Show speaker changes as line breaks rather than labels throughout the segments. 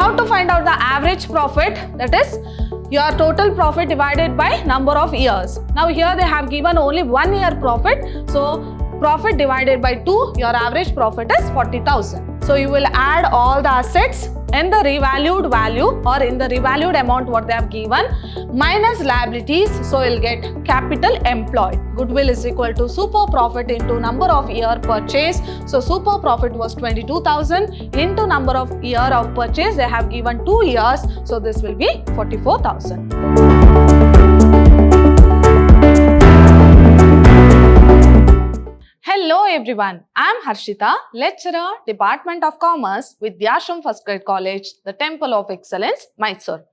how to find out the average profit, that is your total profit divided by number of years. Now here they have given only 1 year profit. So profit divided by 2, your average profit is 40,000. So you will add all the assets in the revalued value or in the revalued amount what they have given minus liabilities. So you'll get capital employed. Goodwill is equal to super profit into number of year purchase. So super profit was 22,000 into number of year of purchase. They have given 2 years. So this will be 44,000. Hello everyone, I am Harshita, lecturer, Department of Commerce, Vidhyaashram First Grade College, the Temple of Excellence, MYSURU.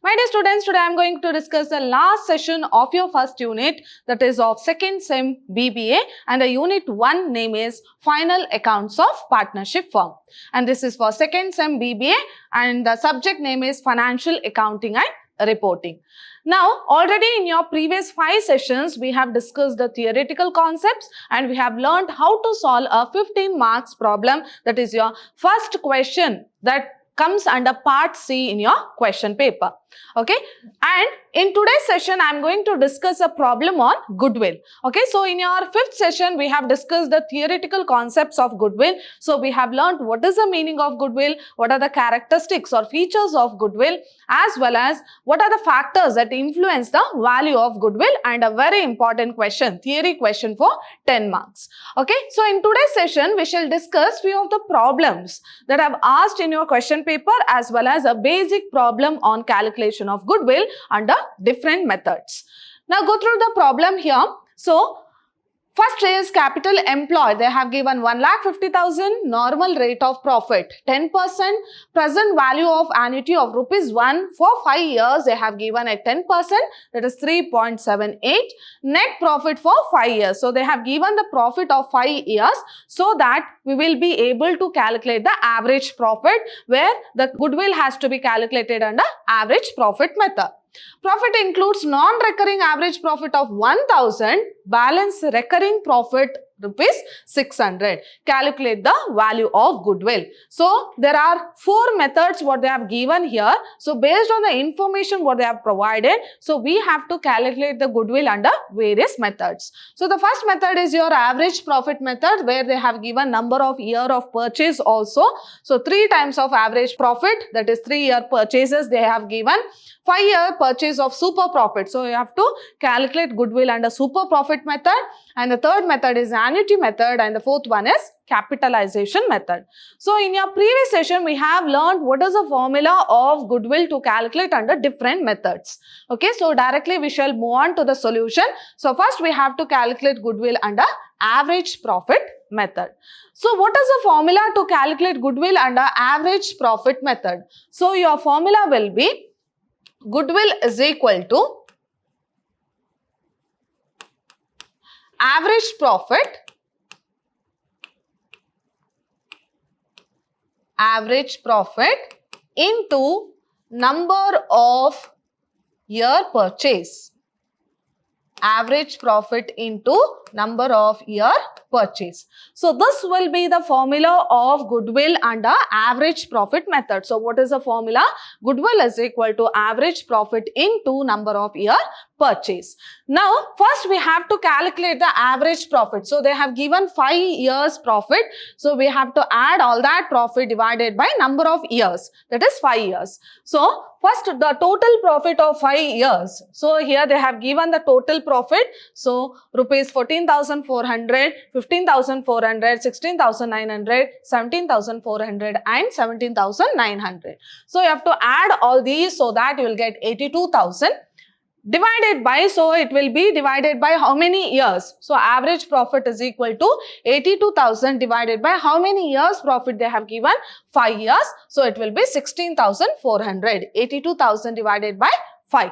My dear students, today I am going to discuss the last session of your first unit, that is of second sem B.B.A, and the unit 1 name is Final Accounts of Partnership Firm. And this is for second sem B.B.A and the subject name is Financial Accounting and Reporting. Now, already in your previous 5 sessions, we have discussed the theoretical concepts and we have learned how to solve a 15 marks problem, that is your first question that comes under part C in your question paper. Okay, and in today's session I am going to discuss a problem on goodwill. Okay, so in your 5th session we have discussed the theoretical concepts of goodwill. So we have learned what is the meaning of goodwill, what are the characteristics or features of goodwill, as well as what are the factors that influence the value of goodwill, and a very important question, theory question for 10 marks. Okay, so in today's session we shall discuss few of the problems that I have asked in your question paper, as well as a basic problem on calculation of goodwill under different methods. Now go through the problem here. So first is capital employed. They have given 1,50,000, normal rate of profit 10%, present value of annuity of ₹1 for 5 years. They have given at 10%, that is 3.78. Net profit for 5 years. So they have given the profit of 5 years so that we will be able to calculate the average profit, where the goodwill has to be calculated under average profit method. Profit includes non-recurring average profit of 1,000, balance recurring profit ₹600. Calculate the value of goodwill. So there are 4 methods what they have given here. So based on the information what they have provided, so we have to calculate the goodwill under various methods. So the first method is your average profit method, where they have given number of year of purchase also. So 3 times of average profit, that is 3 year purchases they have given. 5 year purchase of super profit. So you have to calculate goodwill under super profit method. And the third method is annuity method, and the fourth one is capitalization method. So in your previous session we have learned what is the formula of goodwill to calculate under different methods. Okay, so directly we shall move on to the solution. So first we have to calculate goodwill under average profit method. So what is the formula to calculate goodwill under average profit method? So your formula will be goodwill is equal to average profit into number of year purchase. Average profit into number of year purchase. So this will be the formula of goodwill under average profit method. So what is the formula? Goodwill is equal to average profit into number of year purchase. Now first we have to calculate the average profit. So they have given 5 years profit. So we have to add all that profit divided by number of years, that is 5 years. So first the total profit of 5 years. So here they have given the total profit. So ₹14,400, 15,400, 16,900, 17,400 and 17,900. So you have to add all these so that you will get 82,000. Divided by, so it will be divided by how many years? So average profit is equal to 82,000 divided by how many years profit they have given? 5 years. So it will be 16,400. 82,000 divided by 5.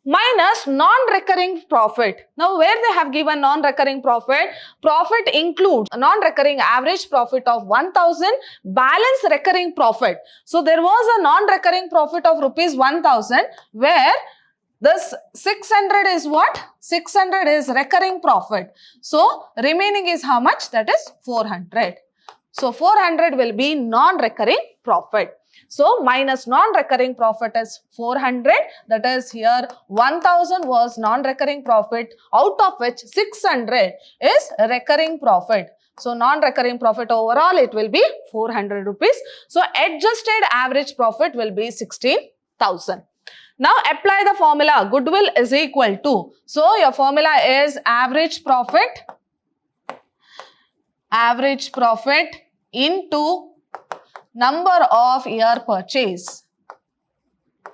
Minus non-recurring profit. Now where they have given non-recurring profit, profit includes non-recurring average profit of 1,000, balance recurring profit. So there was a non-recurring profit of ₹1,000, where this 600 is what? 600 is recurring profit. So remaining is how much? That is 400. So 400 will be non-recurring profit. So minus non-recurring profit is 400. That is here 1000 was non-recurring profit, out of which 600 is recurring profit. So non-recurring profit overall it will be 400 rupees. So adjusted average profit will be 16,000. Now apply the formula. Goodwill is equal to, so your formula is average profit into number of year purchase.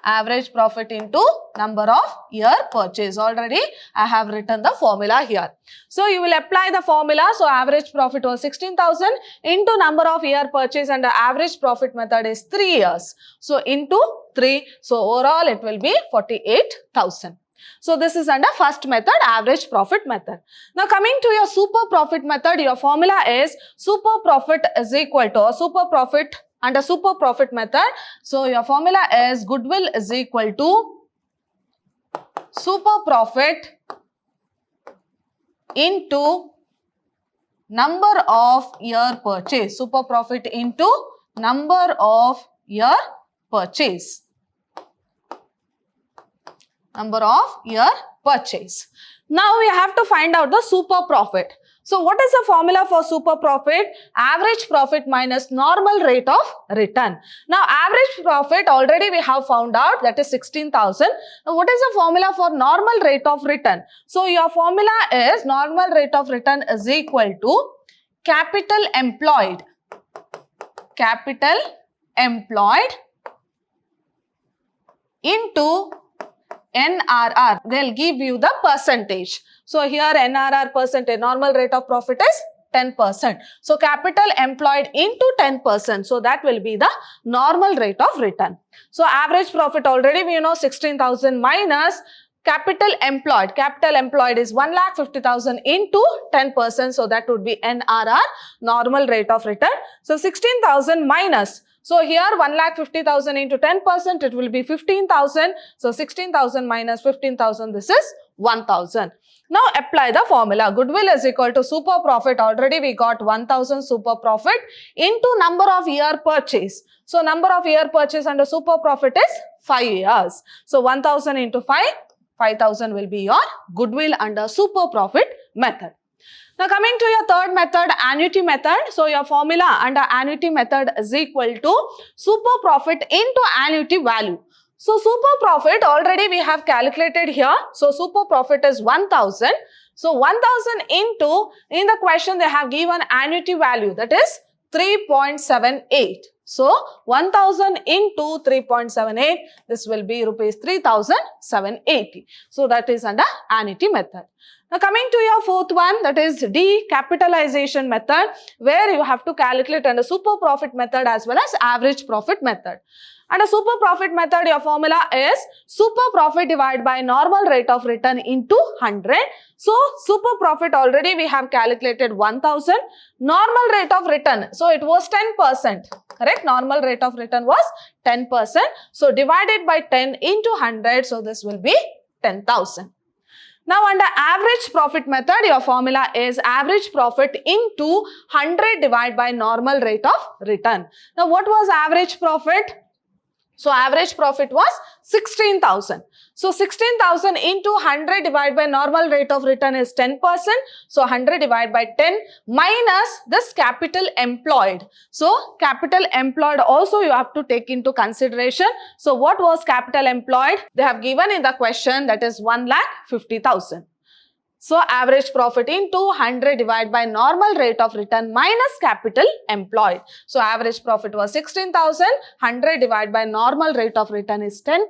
Average profit into number of year purchase. Already I have written the formula here. So you will apply the formula. So average profit was 16,000 into number of year purchase, and the average profit method is 3 years. So into 3. So overall it will be 48,000. So this is under first method, average profit method. Now coming to your super profit method, your formula is super profit is equal to super profit under super profit method. So your formula is goodwill is equal to super profit into number of year purchase. Super profit into number of year purchase. Number of year purchase. Now we have to find out the super profit. So what is the formula for super profit? Average profit minus normal rate of return. Now average profit already we have found out, that is 16,000. Now what is the formula for normal rate of return? So your formula is normal rate of return is equal to capital employed. Capital employed into NRR. They'll give you the percentage. So here NRR percentage, normal rate of profit is 10%. So capital employed into 10%. So that will be the normal rate of return. So average profit already we know 16,000 minus capital employed. Capital employed is 1,50,000 into 10%. So that would be NRR, normal rate of return. So 16,000 minus. So here 1,50,000 into 10%, it will be 15,000. So 16,000 minus 15,000, this is 1,000. Now apply the formula. Goodwill is equal to super profit. Already we got 1,000 super profit into number of year purchase. So number of year purchase under super profit is 5 years. So 1,000 into 5, 5,000 will be your goodwill under super profit method. Now coming to your third method, annuity method. So your formula under annuity method is equal to super profit into annuity value. So super profit already we have calculated here. So super profit is 1,000. So 1,000 into, in the question they have given annuity value, that is 3.78. So 1,000 into 3.78, this will be rupees 3,780. So that is under annuity method. Now coming to your fourth one, that is decapitalization method, where you have to calculate under super profit method as well as average profit method. Under super profit method, your formula is super profit divided by normal rate of return into 100. So super profit already we have calculated 1,000. Normal rate of return, so it was 10%. Correct? Normal rate of return was 10%. So divided by 10 into 100, so this will be 10,000. Now under average profit method, your formula is average profit into 100 divided by normal rate of return. Now what was average profit? So average profit was 16,000. So 16,000 into 100 divided by normal rate of return is 10%. So 100 divided by 10 minus this capital employed. So capital employed also you have to take into consideration. So what was capital employed? They have given in the question, that is 1,50,000. So average profit into 100 divided by normal rate of return minus capital employed. So average profit was 16,000, 100 divided by normal rate of return is 10%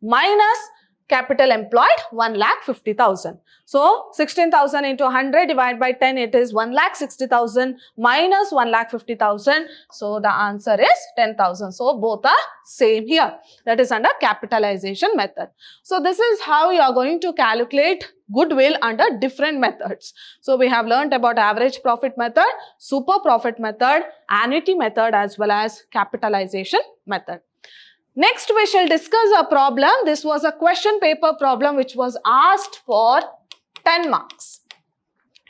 minus capital employed 1,50,000. So 16,000 into 100 divided by 10, it is 1,60,000 minus 1,50,000. So the answer is 10,000. So both are same here. That is under capitalization method. So this is how you are going to calculate goodwill under different methods. So we have learned about average profit method, super profit method, annuity method as well as capitalization method. Next we shall discuss a problem. This was a question paper problem which was asked for 10 marks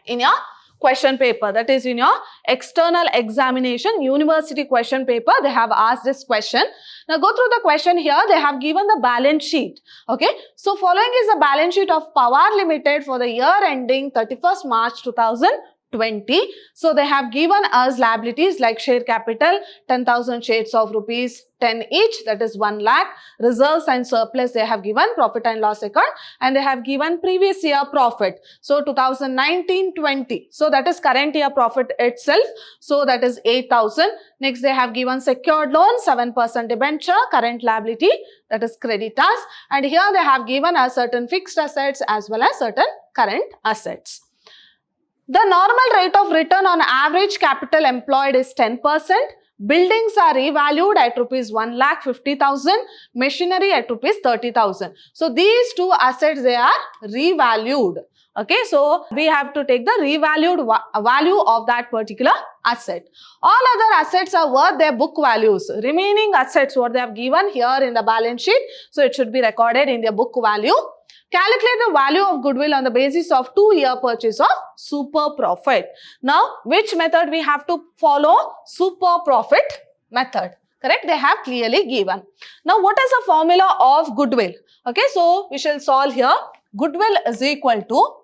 in your question paper. That is in your external examination, university question paper. They have asked this question. Now go through the question here. They have given the balance sheet. Okay. So following is the balance sheet of Power Limited for the year ending 31st March 2020. So they have given us liabilities like share capital, 10,000 shares of rupees 10 each, that is 1 lakh. Reserves and surplus they have given, profit and loss account, and they have given previous year profit. So 2019-20. So that is current year profit itself. So that is 8,000. Next they have given secured loan, 7% debenture, current liability, that is creditors. And here they have given us certain fixed assets as well as certain current assets. The normal rate of return on average capital employed is 10%. Buildings are revalued at rupees 1,50,000, machinery at rupees 30,000. So these two assets, they are revalued. Okay, so we have to take the revalued value of that particular asset. All other assets are worth their book values. Remaining assets what they have given here in the balance sheet, so it should be recorded in their book value. Calculate the value of goodwill on the basis of 2-year purchase of super profit. Now, which method we have to follow? Super profit method. Correct? They have clearly given. Now, what is the formula of goodwill? Okay, so we shall solve here. Goodwill is equal to,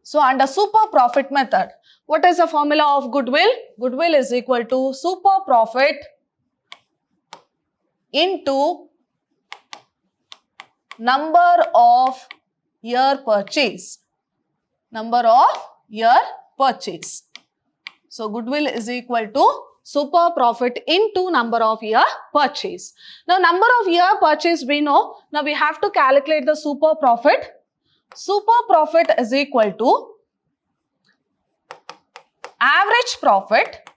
so under super profit method, what is the formula of goodwill? Goodwill is equal to super profit into number of year purchase. Number of year purchase. So goodwill is equal to super profit into number of year purchase. Now number of year purchase we know. Now we have to calculate the super profit. Super profit is equal to average profit.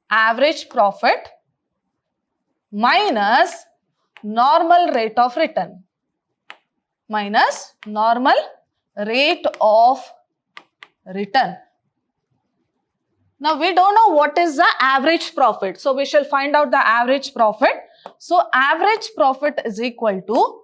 Average profit minus normal rate of return. Minus normal rate of return. Now we don't know what is the average profit. So we shall find out the average profit. So average profit is equal to,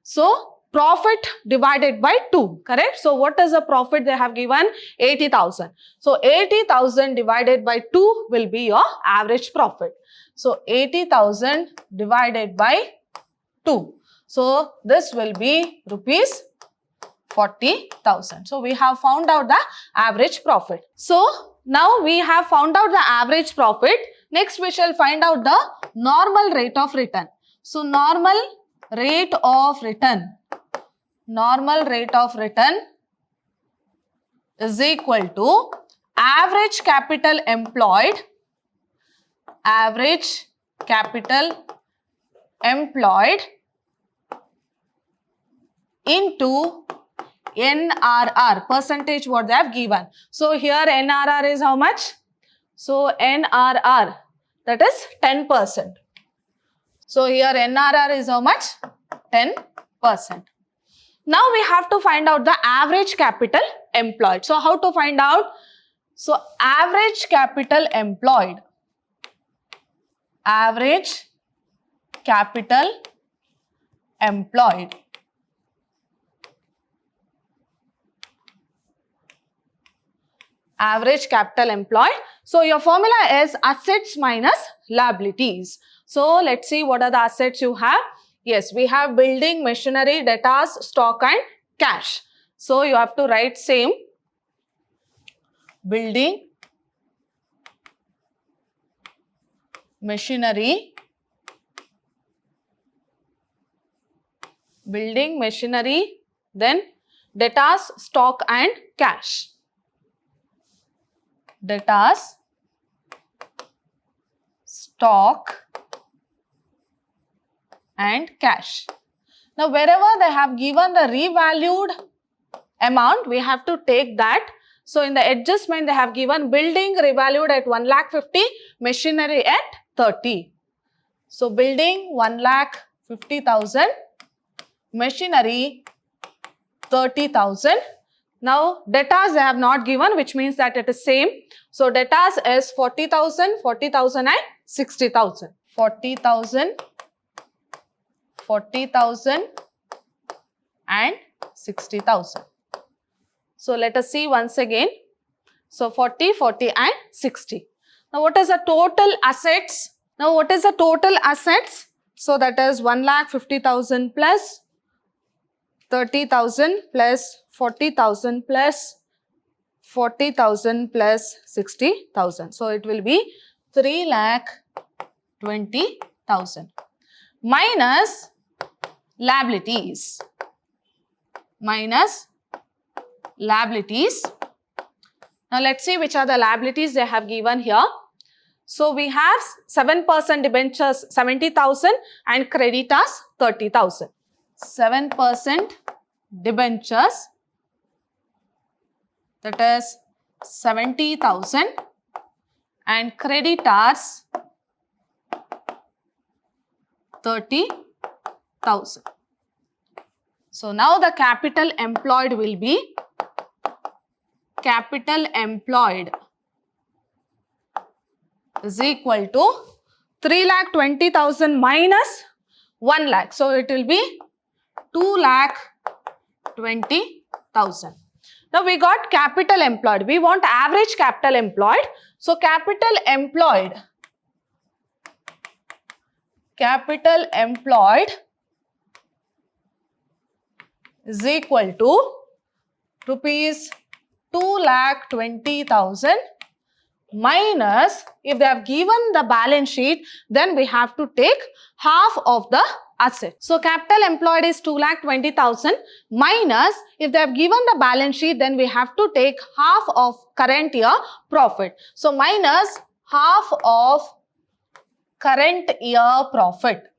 so profit divided by 2, correct? So what is the profit they have given? 80,000. So 80,000 divided by 2 will be your average profit. So 80,000 divided by 2. So this will be rupees 40,000. So we have found out the average profit. So now we have found out the average profit. Next we shall find out the normal rate of return. So normal rate of return. Normal rate of return is equal to average capital employed. Average capital employed into NRR, percentage what they have given. So here NRR is how much? So NRR, that is 10%. So here NRR is how much? 10%. Now we have to find out the average capital employed. So how to find out? So average capital employed. Average capital employed. Average capital employed. So your formula is assets minus liabilities. So let's see what are the assets you have. Yes, we have building, machinery, debtors, stock and cash. So you have to write same. Building, machinery, then debtors, stock and cash. Debtors, stock and cash. Now wherever they have given the revalued amount, we have to take that. So in the adjustment they have given building revalued at 1,50,000, machinery at 30. So building 1,50,000, machinery 30,000. Now debtors they have not given, which means that it is same. So debtors is 40,000, 40,000 and 60,000. 40,000 40,000 and 60,000. So let us see once again. So 40, 40 and 60. Now what is the total assets? Now what is the total assets? So that is 1,50,000 plus 30,000 plus 40,000 plus 40,000 plus 60,000. So it will be 3,20,000 minus liabilities. Minus liabilities. Now let's see which are the liabilities they have given here. So we have 7% debentures 70,000 and creditors 30,000. 7% debentures, that is 70,000, and creditors 30,000. So now the capital employed will be capital employed is equal to 3,20,000 minus 1 lakh. So it will be 2,20,000. Now we got capital employed. We want average capital employed. So capital employed is equal to rupees 2,20,000 minus, if they have given the balance sheet, then we have to take half of the asset. So capital employed is 2,20,000 minus, if they have given the balance sheet, then we have to take half of current year profit. So minus half of current year profit.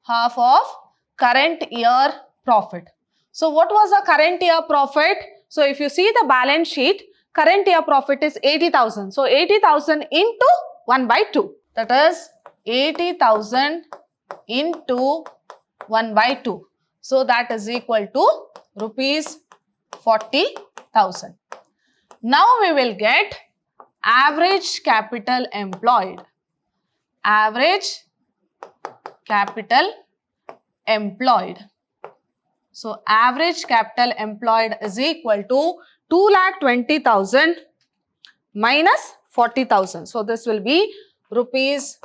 Half of current year profit. So what was the current year profit? So if you see the balance sheet, current year profit is 80,000. So 80,000 into 1 by 2. That is 80,000 into 1 by 2. So that is equal to rupees 40,000. Now we will get average capital employed. Average capital employed. So average capital employed is equal to 2,20,000 minus 40,000. So this will be rupees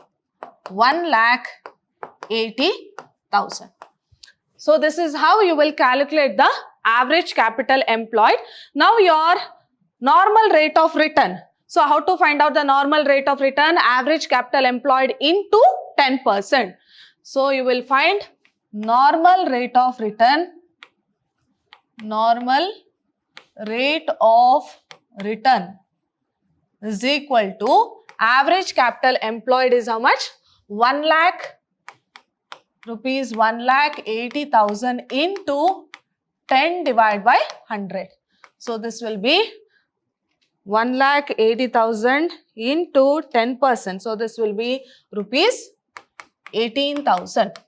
1,80,000. So this is how you will calculate the average capital employed. Now your normal rate of return. So how to find out the normal rate of return? Average capital employed into 10%. So you will find normal rate of return. Normal rate of return is equal to average capital employed is how much? 1 lakh rupees 1,80,000 into 10 divided by 100. So this will be 1,80,000 into 10%. So this will be rupees 18,000.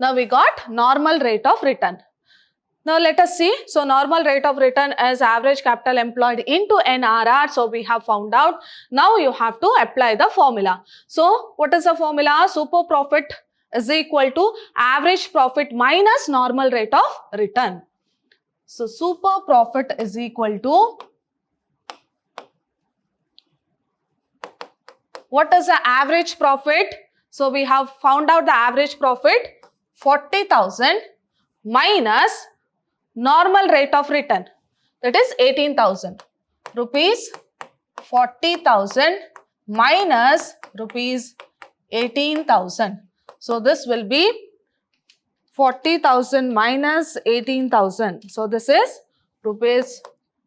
Now we got normal rate of return. Now let us see. So normal rate of return is average capital employed into NRR. So we have found out. Now you have to apply the formula. So what is the formula? Super profit is equal to average profit minus normal rate of return. So super profit is equal to, what is the average profit? So we have found out the average profit 40,000 minus normal rate of return, that is 18,000. Rupees 40,000 minus rupees 18,000. So this will be 40,000 minus 18,000. So this is rupees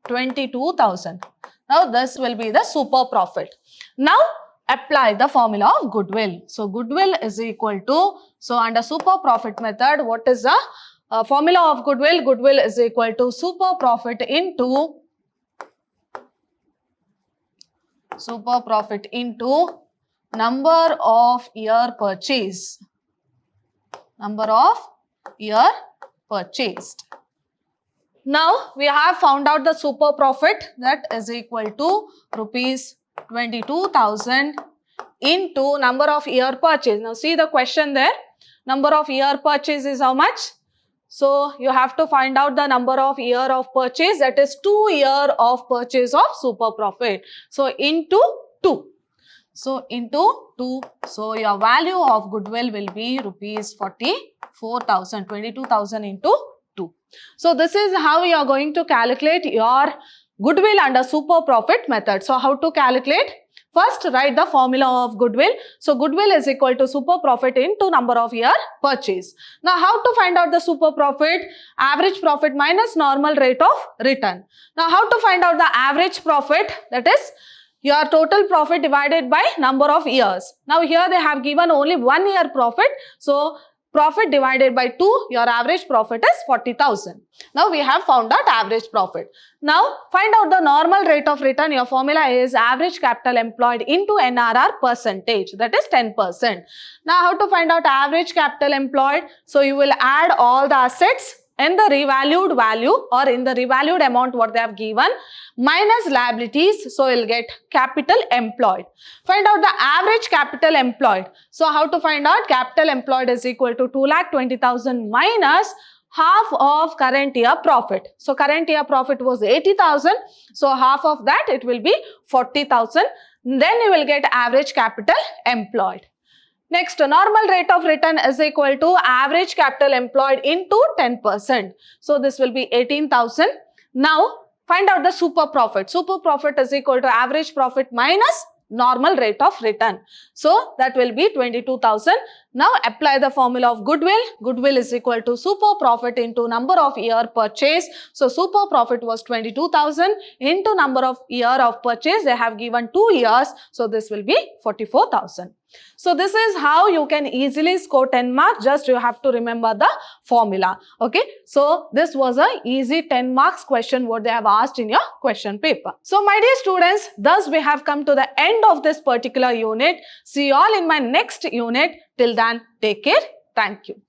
22,000. Now this will be the super profit. Now apply the formula of goodwill. So goodwill is equal to, so under super profit method, what is the formula of goodwill? Goodwill is equal to super profit into number of year purchase. Number of year purchased. Now we have found out the super profit, that is equal to rupees 22,000 into number of year purchase. Now see the question there. number of year purchase is how much? So you have to find out the number of year of purchase, that is 2 year of purchase of super profit. So into 2. So into 2. So your value of goodwill will be rupees 44,000, 22,000 into 2. So this is how you are going to calculate your goodwill under super profit method. So how to calculate? First, write the formula of goodwill. So goodwill is equal to super profit into number of year purchase. Now how to find out the super profit? Average profit minus normal rate of return. Now how to find out the average profit? That is your total profit divided by number of years. Now here they have given only 1 year profit. So profit divided by 2, your average profit is 40,000. Now we have found out average profit. Now find out the normal rate of return. Your formula is average capital employed into NRR percentage, that is 10%. Now how to find out average capital employed? So you will add all the assets in the revalued value or in the revalued amount what they have given minus liabilities. So you'll get capital employed. Find out the average capital employed. So how to find out? Capital employed is equal to 2,20,000 minus half of current year profit. So current year profit was 80,000. So half of that it will be 40,000. Then you will get average capital employed. Next, normal rate of return is equal to average capital employed into 10%. So this will be 18,000. Now find out the super profit. Super profit is equal to average profit minus normal rate of return. So that will be 22,000. Now apply the formula of goodwill. Goodwill is equal to super profit into number of year purchase. So super profit was 22,000 into number of year of purchase. They have given 2 years. So this will be 44,000. So this is how you can easily score 10 marks. Just you have to remember the formula. Okay. So this was a easy 10 marks question what they have asked in your question paper. So my dear students, thus we have come to the end of this particular unit. See you all in my next unit. Till then, take care. Thank you.